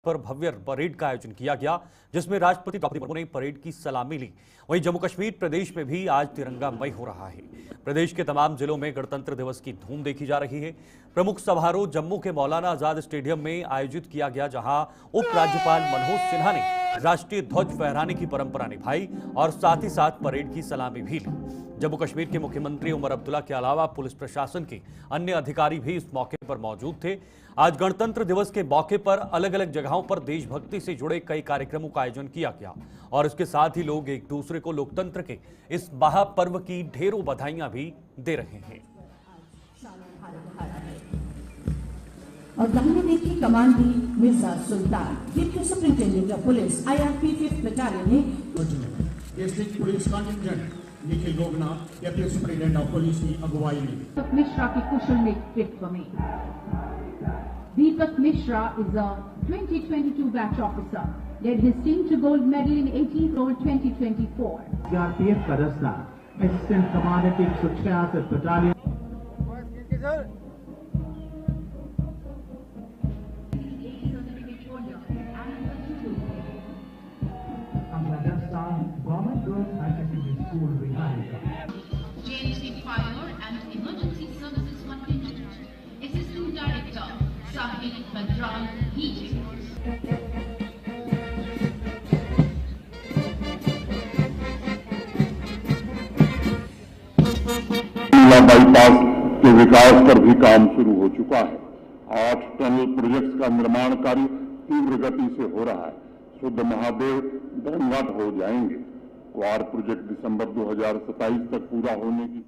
पर भव्य परेड का आयोजन किया गया, जिसमें राष्ट्रपति द्रौपदी मुर्मू ने परेड की सलामी ली। वहीं जम्मू कश्मीर प्रदेश में भी आज तिरंगामय हो रहा है। प्रदेश के तमाम जिलों में गणतंत्र दिवस की धूम देखी जा रही है। प्रमुख समारोह जम्मू के मौलाना आजाद स्टेडियम में आयोजित किया गया, जहां उपराज्यपाल मनोज सिन्हा ने राष्ट्रीय ध्वज फहराने की परंपरा निभाई और साथ ही साथ परेड की सलामी भी ली। जम्मू कश्मीर के मुख्यमंत्री उमर अब्दुल्ला के अलावा पुलिस प्रशासन के अन्य अधिकारी भी इस मौके पर मौजूद थे। आज गणतंत्र दिवस के मौके पर अलग अलग जगहों पर देशभक्ति से जुड़े कई कार्यक्रमों का आयोजन किया गया और इसके साथ ही लोग एक दूसरे को लोकतंत्र के इस महापर्व की ढेरों बधाइयां भी दे रहे हैं। और दाहिने देख की कमान दी Mirza Sultan, deputy superintendent of police IRP 5th battalion ने district police contingent Nikhil Logna deputy superintendent of police की अगुवाई में मिश्रा के कुशल नेतृत्व में Deepak Mishra is a 2022 batch officer. Led his team to gold medal in 18th Roll 2024. CRPF का दस्ता Assistant Commander 166 Battalion. हमारा दस्ता Government Girls High Secondary School Viharika. JNC Fire and Emergency Services Contingent. Assistant Director Sahil Badran DJ. Bypass के विकास पर भी काम शुरू हो चुका है। 8 टनल प्रोजेक्ट्स का निर्माण कार्य तीव्र गति से हो रहा है। शुद्ध महादेव धनघाट हो जाएंगे। क्वार प्रोजेक्ट दिसंबर 2027 तक पूरा होने की।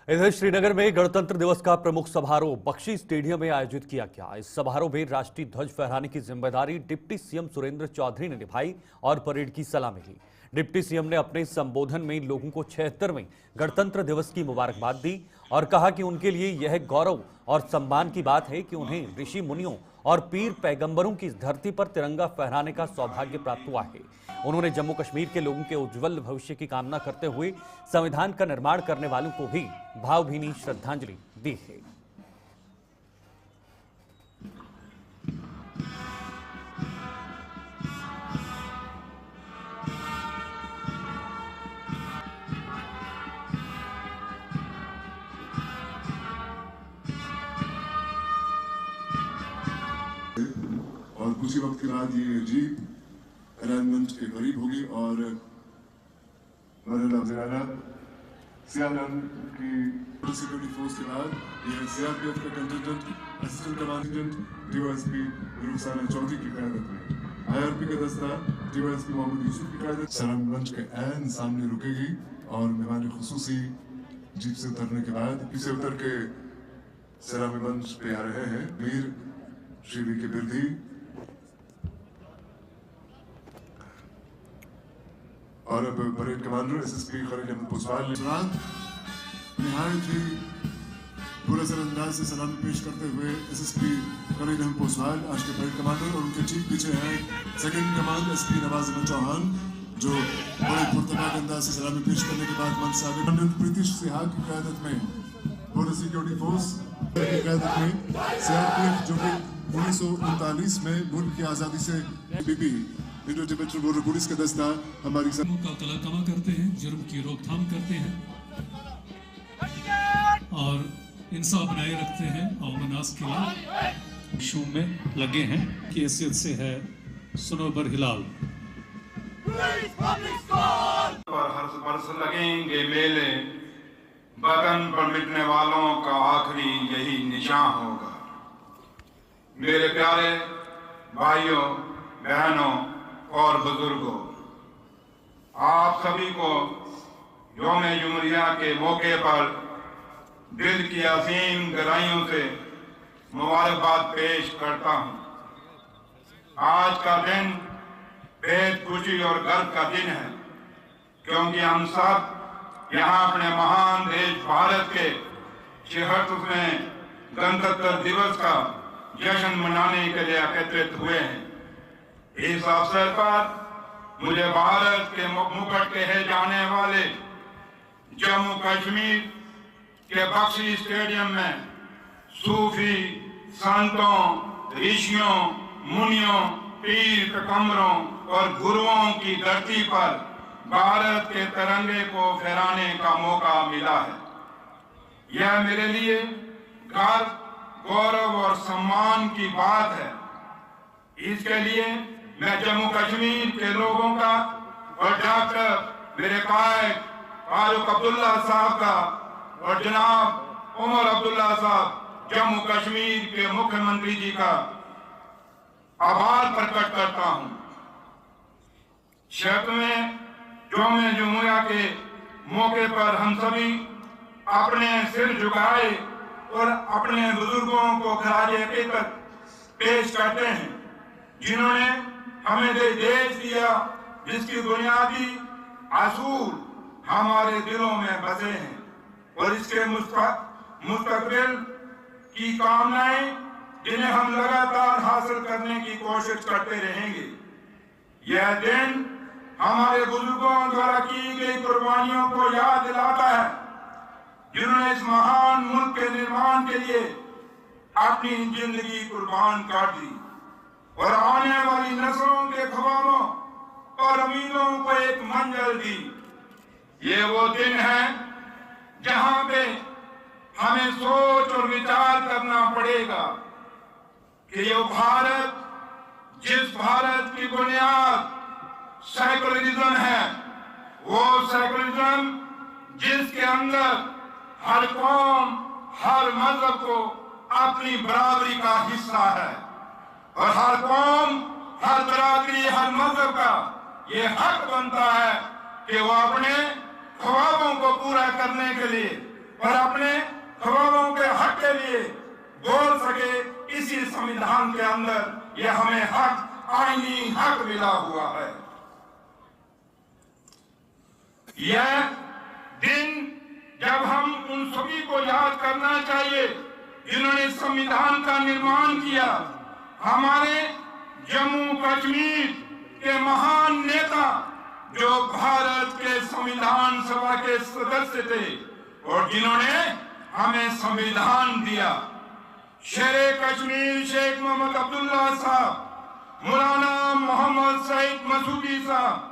इधर श्रीनगर में गणतंत्र दिवस का प्रमुख समारोह बख्शी स्टेडियम में आयोजित किया गया। इस समारोह में राष्ट्रीय ध्वज फहराने की जिम्मेदारी डिप्टी सीएम सुरेंद्र चौधरी ने निभाई और परेड की सलामी ली। डिप्टी सीएम ने अपने संबोधन में लोगों को 76वें गणतंत्र दिवस की मुबारकबाद दी और कहा कि उनके लिए यह गौरव और सम्मान की बात है कि उन्हें ऋषि मुनियों और पीर पैगंबरों की धरती पर तिरंगा फहराने का सौभाग्य प्राप्त हुआ है। उन्होंने जम्मू कश्मीर के लोगों के उज्जवल भविष्य की कामना करते हुए संविधान का निर्माण करने वालों को भी भावभीनी श्रद्धांजलि दी है। और कुछ ही वक्त के बाद ये जीप अलाइनमेंट के करीब होगी और सियाचिन की सिक्योरिटी फोर्स के बाद ये CRPF का contingent assistant commandant DYSP Rukhsana Chaudhary की क़यादत में IRP का दस्ता DYSP मोहम्मद यूसुफ की क़यादत सलामी के ऐन सामने रुकेगी और मेहमान खुसूसी जीप से उतरने के बाद पीछे उतर के सलामी मंच पे आ रहे हैं वीर श्री के बिरधी और अब parade commander SSP Khalil Ahmed Puswal ने निहायत ही पूरे अंदाज से सलामी पेश करते हुए SSP खलील अहमद पुसवाल आज के परेड कमांडर और उनके ठीक पीछे हैं second command SP Nawaz Ahmed Chauhan, जो बड़े पुरतगाद अंदाज से सलामी पेश करने के बाद मंच से आगे प्रीतिश सिहाग की क़यादत में पूरे सिक्योरिटी फोर्स की क़यादत में CRPF, जो कि 1939 में मुल्क की आज़ादी से बीबी इंडो टिबेटन बॉर्डर पुलिस का दस्ता हमारी का कलाकमा करते हैं, जुर्म की रोकथाम करते हैं और इंसाफ बनाए रखते हैं और मनास के इशू में लगे हैं की हैसियत से है सुनोबर हिलाल। हर बरस लगेंगे मेले, बदन पर मिटने वालों का आखिरी यही निशान होगा। मेरे प्यारे भाइयों बहनों और बुजुर्गों, आप सभी को यौम जुमहूरिया के मौके पर दिल की असीम गहराइयों से मुबारकबाद पेश करता हूँ। आज का दिन बेहद खुशी और गर्व का दिन है, क्योंकि हम सब यहाँ अपने महान देश भारत के 76वें गणतंत्र दिवस का जश्न मनाने के लिए एकत्रित हुए हैं। इस अवसर पर मुझे भारत के मुकुट कहे जाने वाले जम्मू कश्मीर के बख्शी स्टेडियम में सूफी संतों, ऋषियों, मुनियों पीर पैगंबरों और गुरुओं की धरती पर भारत के तिरंगे को फहराने का मौका मिला है। यह मेरे लिए गर्व, गौरव और सम्मान की बात है। इसके लिए मैं जम्मू कश्मीर के लोगों का और डॉक्टर मेरे कायद फारूक अब्दुल्ला साहब का और जनाब उमर अब्दुल्ला साहब जम्मू कश्मीर के मुख्यमंत्री जी का आभार प्रकट करता हूं। में यौम जमुहूरिया के मौके पर हम सभी अपने सिर झुकाए और अपने बुजुर्गों को खराज अकीदत पेश करते हैं, जिन्होंने हमें देश दिया, जिसकी बुनियादी असूल हमारे दिलों में बसे हैं और इसके मुस्तकबिल की कामनाएं जिन्हें हम लगातार हासिल करने की कोशिश करते रहेंगे। यह दिन हमारे बुजुर्गों द्वारा की गई कुर्बानियों को याद दिलाता है, जिन्होंने इस महान मुल्क के निर्माण के लिए अपनी जिंदगी कुर्बान कर दी और आने वाली नस्लों के ख्वाबों और उम्मीदों को एक मंजिल दी। ये वो दिन है जहां पे हमें सोच और विचार करना पड़ेगा कि ये भारत, जिस भारत की बुनियाद सेकुलरिज्म है, वो सेकुलरिज्म जिसके अंदर हर कौम, हर मजहब को अपनी बराबरी का हिस्सा है और हर कौम, हर बरादरी, हर मजहब का ये हक बनता है कि वो अपने ख्वाबों को पूरा करने के लिए और अपने ख्वाबों के हक के लिए बोल सके। इसी संविधान के अंदर ये हमें हक, आईनी हक मिला हुआ है। यह दिन जब हम उन सभी को याद करना चाहिए जिन्होंने संविधान का निर्माण किया। हमारे जम्मू कश्मीर के महान नेता जो भारत के संविधान सभा के सदस्य थे और जिन्होंने हमें संविधान दिया, शेरे कश्मीर शेख मोहम्मद अब्दुल्ला साहब, मौलाना मोहम्मद सईद मसूदी साहब,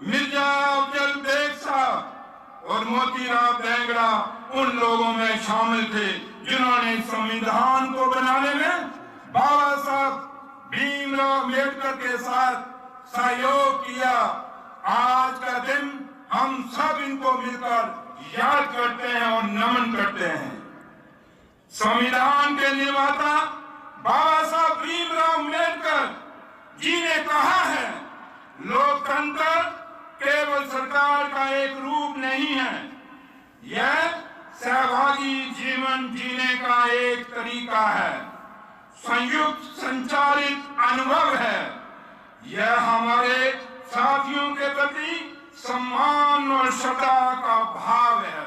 मिर्जा अफजल बेग साहब और मोतीराम देंगड़ा उन लोगों में शामिल थे जिन्होंने संविधान को बनाने में बाबा साहब भीमराव अम्बेडकर के साथ सहयोग किया। आज का दिन हम सब इनको मिलकर याद करते हैं और नमन करते हैं। संविधान के निर्माता बाबा साहब भीमराव अम्बेडकर जी ने कहा है, लोकतंत्र केवल सरकार का एक रूप नहीं है, यह सहभागी जीवन जीने का एक तरीका है, संयुक्त संचालित अनुभव है। यह हमारे साथियों के प्रति सम्मान और श्रद्धा का भाव है।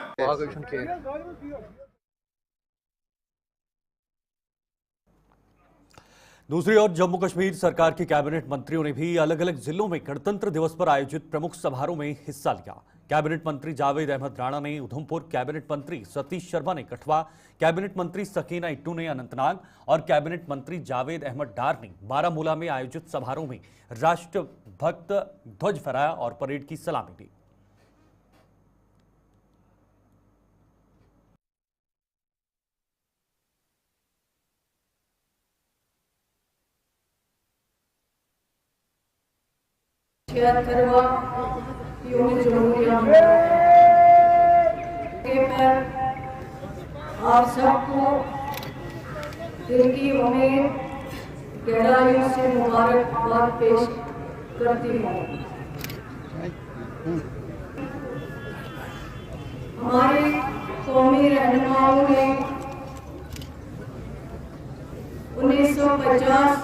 दूसरी ओर जम्मू कश्मीर सरकार के कैबिनेट मंत्रियों ने भी अलग अलग जिलों में गणतंत्र दिवस पर आयोजित प्रमुख समारोह में हिस्सा लिया। कैबिनेट मंत्री जावेद अहमद राणा ने उधमपुर, कैबिनेट मंत्री सतीश शर्मा ने कठुआ, कैबिनेट मंत्री सकीना इट्टू ने अनंतनाग और कैबिनेट मंत्री जावेद अहमद डार ने बारामूला में आयोजित समारोह में राष्ट्रभक्त ध्वज फहराया और परेड की सलामी ली। आप सबको दिल की उम्मीद गहराइयों से मुबारकबाद पेश करती हूँ। हमारे कौमी रहनुमाओं ने 1950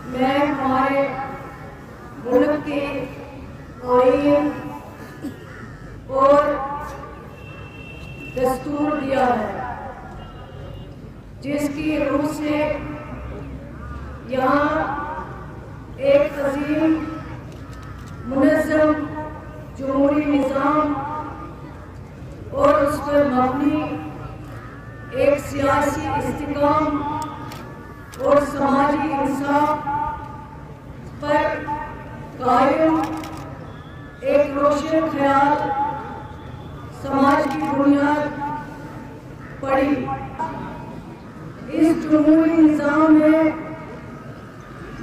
में हमारे मुल्क के आईन और दस्तूर दिया है, जिसकी रूह से यहाँ एक अजीम मुनज़्ज़म जमहूरी निज़ाम और उस पर मबनी एक सियासी इस्तिकाम और समाजी इंसाफ कायम एक रोशन ख्याल समाज की बुनियाद पड़ी। इस जमहूरी निजाम में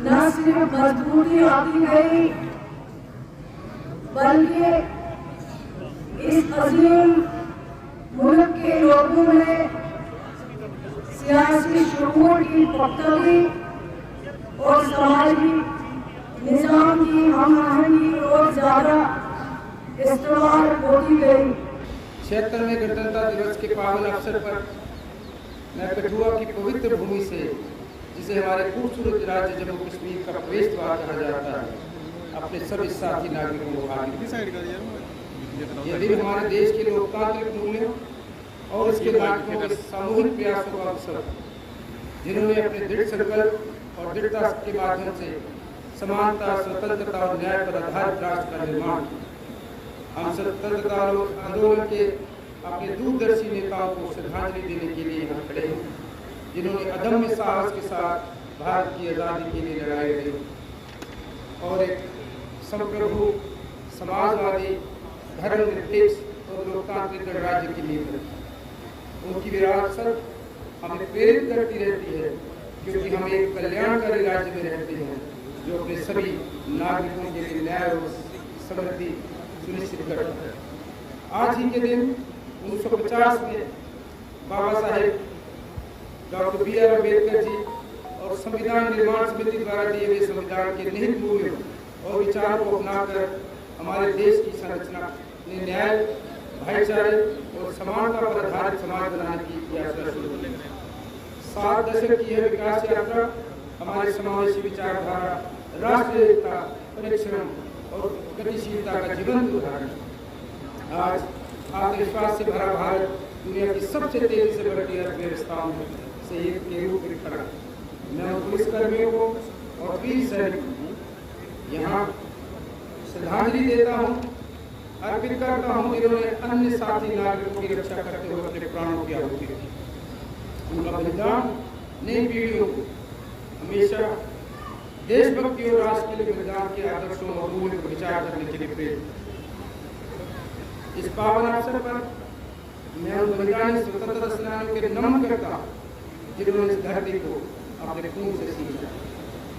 न सिर्फ मजबूती आती गई बल्कि इस अजीम मुल्क के लोगों में सियासी शऊर की पख्तगी और समाजी निजाम की हम आहंगी और ज्यादा इस्तेमाल होती गई। 76वें गणतंत्र दिवस के पावन अवसर पर मैं कठुआ की पवित्र भूमि से, जिसे हमारे खूबसूरत राज्य जम्मू कश्मीर का प्रवेश द्वार कहा जाता है, अपने सभी साथी नागरिकों को हार्दिक। यह दिन हमारे देश के लोकतांत्रिक मूल्यों और इसके नागरिकों के सामूहिक प्रयासों का अवसर, जिन्होंने अपने दृढ़ संकल्प और दृढ़ता के माध्यम से समानता, स्वतंत्रता और न्याय पर आधारित राष्ट्र का निर्माण। हम स्वतंत्रता आंदोलन के अपने दूरदर्शी नेताओं को श्रद्धांजलि देने के लिए यहाँ खड़े हैं, जिन्होंने अदम्य साहस के साथ भारत की आज़ादी के लिए लड़ाई लड़ी और एक संप्रभु, समाजवादी, धर्मनिरपेक्ष और लोकतांत्रिक गणराज्य की नींव रखी। उनकी विरासत हमें प्रेरित करती रहती है, क्योंकि हम एक कल्याणकारी राज्य में रहते हैं जो अपने सभी नागरिकों के लिए न्याय और समृद्धि सुनिश्चित करता है। आज ही के दिन 1950 में बाबा साहेब डॉक्टर B.R. अम्बेडकर जी और संविधान निर्माण समिति द्वारा दिए गए संविधान के निहित मूल्यों और विचारों को अपनाकर हमारे देश की संरचना ने न्याय, भाईचारे और समानता पर आधारित समाज बनाने की यात्रा शुरू की। 7 दशक की यह विकास यात्रा हमारे समावेशी विचारधारा, राष्ट्रीय एकता, परिश्रम और गतिशीलता का जीवंत उदाहरण। आज आत्मविश्वास से भरा भारत दुनिया की सबसे तेजी से बढ़ती अर्थव्यवस्थाओं में से एक के रूप में खड़ा। मैं पुलिसकर्मियों को और वीर सैनिकों को यहाँ श्रद्धांजलि देता हूँ, अर्पित करता हूँ, जिन्होंने अन्य साथी नागरिकों की रक्षा करते हुए अपने प्राणों की आहुति दी। उनका बलिदान नई पीढ़ियों को हमेशा देशभक्ति और राष्ट्र के लिए बलिदान के आदर्शों और मूल्यों पर विचार करने के लिए प्रेरित। इस पावन अवसर पर मैं उन बलिदानी स्वतंत्रता सेनानियों के नमन करता हूँ, जिन्होंने इस धरती को अपने खून से सींचा।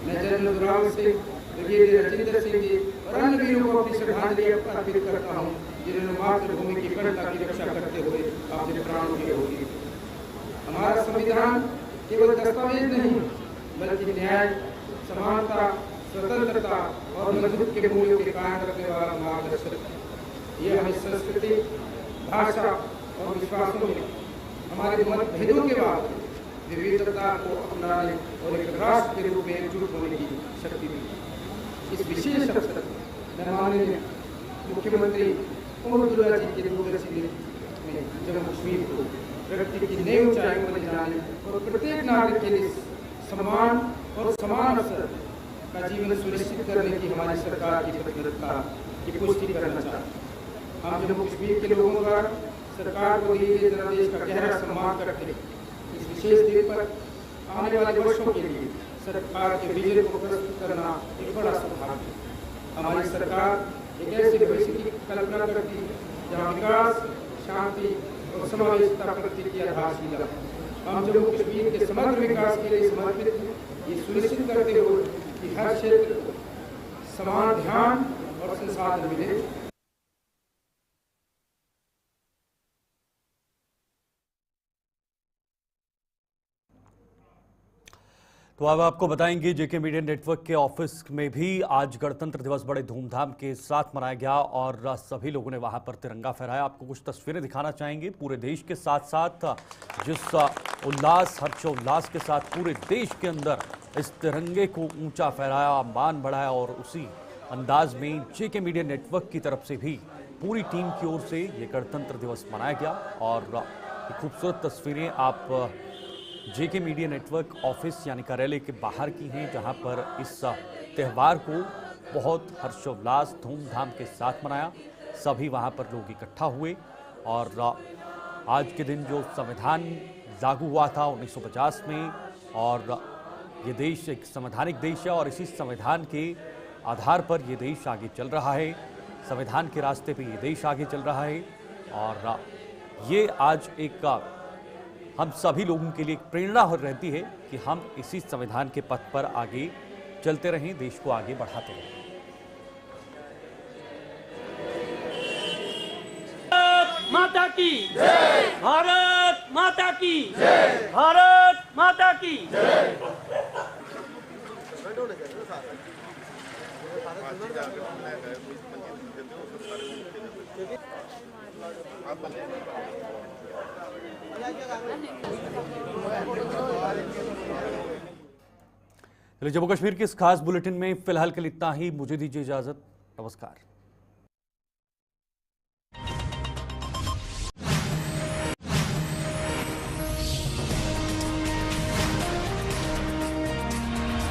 मैं जनरल जोरावर सिंह, ब्रिगेडियर राजेंद्र सिंह जी और अन्य वीरों को अपनी श्रद्धांजलि अर्पित करता हूँ, जिन्होंने मातृभूमि की अखंडता की रक्षा करते हुए अपने प्राणों की आहुति दी। हमारा संविधान केवल दस्तावेज नहीं, बल्कि न्याय, समानता, स्वतंत्रता और मजबूत के मूल्यों के कायम रखने वाला मार्गदर्शक है। यह हमें संस्कृति, भाषा और विश्वासों में हमारे मतभेदों के बाद विविधता को अपनाने और एक राष्ट्र के रूप में एकजुट होने की शक्ति दी। इस विशेष अवसर पर माननीय मुख्यमंत्री ओम बिरला जी के दूरदर्शी नेतृत्व में जम्मू कश्मीर को प्रगति की नई ऊंचाइयों पर ले जाने और प्रत्येक नागरिक के लिए सम्मान और समान अवसर का जीवन सुनिश्चित करने की हमारी सरकार की प्रतिबद्धता की पुष्टि करना चाहते हैं। हम जम्मू कश्मीर के लोगों द्वारा सरकार को दिए गए जनादेश का गहरा सम्मान करते हैं। इस विशेष दिन पर आने वाले वर्षों के लिए सरकार के विजन को प्रस्तुत करना एक बड़ा सौभाग्य है। हमारी सरकार एक ऐसे भविष्य की कल्पना करती है जहाँ विकास, शांति और समावेशिता प्रगति की आधारशिला। हम जम्मू कश्मीर के समग्र विकास के लिए समर्पित हैं, ये सुनिश्चित करते हुए कि हर क्षेत्र को समान ध्यान और संसाधन मिले। तो अब आपको बताएंगे जेके मीडिया नेटवर्क के ऑफिस में भी आज गणतंत्र दिवस बड़े धूमधाम के साथ मनाया गया और सभी लोगों ने वहां पर तिरंगा फहराया। आपको कुछ तस्वीरें दिखाना चाहेंगे। पूरे देश के साथ साथ जिस उल्लास, हर्षोल्लास के साथ पूरे देश के अंदर इस तिरंगे को ऊंचा फहराया, मान बढ़ाया और उसी अंदाज में जेके मीडिया नेटवर्क की तरफ से भी पूरी टीम की ओर से ये गणतंत्र दिवस मनाया गया। और खूबसूरत तस्वीरें आप जेके मीडिया नेटवर्क ऑफिस यानी कार्यालय के बाहर की हैं, जहां पर इस त्यौहार को बहुत हर्षोल्लास, धूमधाम के साथ मनाया। सभी वहां पर लोग इकट्ठा हुए और आज के दिन जो संविधान लागू हुआ था 1950 में, और ये देश एक संवैधानिक देश है और इसी संविधान के आधार पर ये देश आगे चल रहा है, संविधान के रास्ते पे ये देश आगे चल रहा है और ये आज एक हम सभी लोगों के लिए एक प्रेरणा रहती है कि हम इसी संविधान के पथ पर आगे चलते रहें, देश को आगे बढ़ाते रहें। माता की जय, भारत माता की जय, भारत माता की जय। जम्मू कश्मीर के इस खास बुलेटिन में फिलहाल के लिए इतना ही। मुझे दीजिए इजाजत। नमस्कार।